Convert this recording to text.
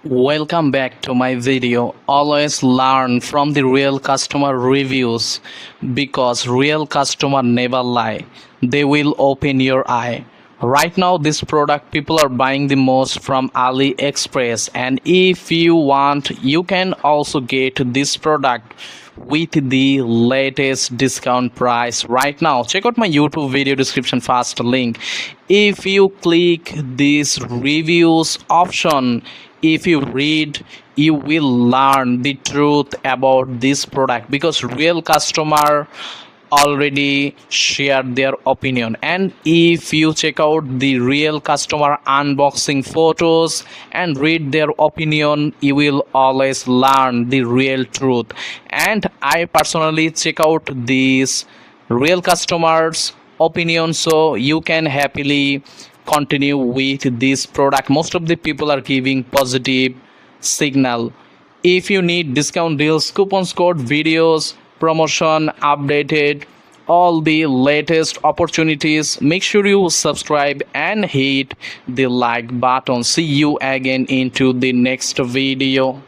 Welcome back to my video. Always learn from the real customer reviews because real customer never lie. They will open your eye. Right now this product people are buying the most from AliExpress, and if you want you can also get this product with the latest discount price right now. Check out my YouTube video description first link. If you click this reviews option, if you read, you will learn the truth about this product because real customer already shared their opinion. And if you check out the real customer unboxing photos and read their opinion, you will always learn the real truth. And I personally check out these real customers opinion, so you can happily continue with this product. Most of the people are giving positive signal. If you need discount deals, coupons, code, videos, promotion updated, all the latest opportunities, make sure you subscribe and hit the like button. See you again into the next video.